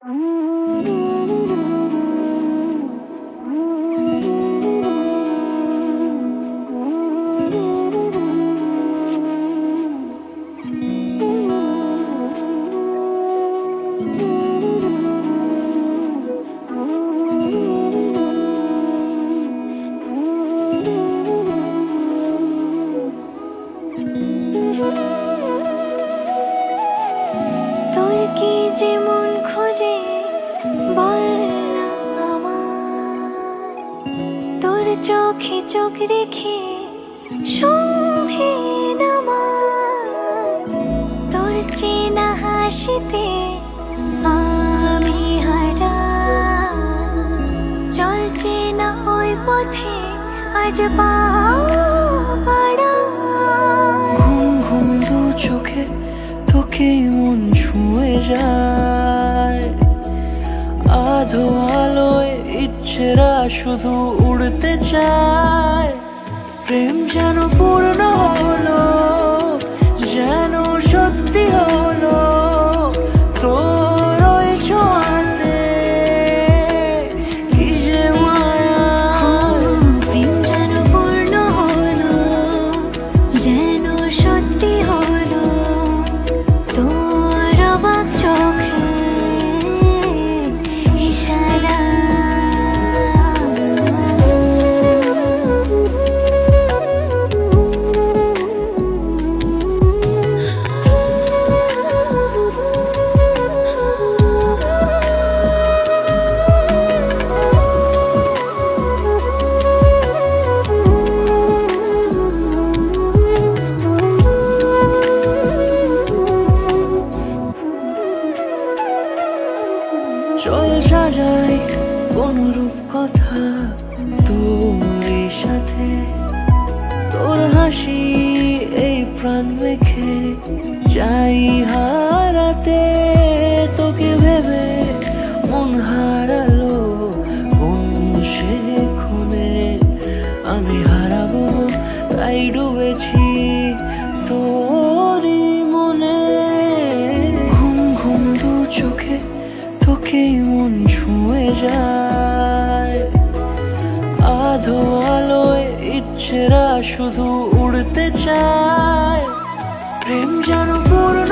তোর কি যে মন খোঁজে বল না আমায়, তোর চোখে চোখ রেখে সন্ধে নামায়, তোর চেনা হাসিতে আমি হারাই, চল চেনা ওই পথে আজ পা বাড়াই। ঘুম ঘুম দু চোখে তোকে মন ছুঁয়ে যায়, আধো আলোয় ইচ্ছেরা শুধু উড়তে চায়। প্রেম যেন পূর্ণ হলো, যেন সত্যি হলো তোর ওই ছোঁয়াতে, কি যে মায়া। প্রেম যেন পূর্ণ হলো, যেন সত্যি হলো তোর অবাক চোখে ইশারা। চল সাজাই কোন রূপ কথা তোর সাথে, তোর হাসি এই প্রাণ রেখে চাই হারাতে। তোকে ভেবে মন হারালো কোন সে ক্ষণে, আমি হারাবো তাই ডুবেছি তোরই মনে। ঘুম ঘুম দু চোখে তোকে মন ছুঁয়ে যায়, আধো আলোয় ইচ্ছেরা শুধু উড়তে চায়। প্রেম যেন পূর্ণ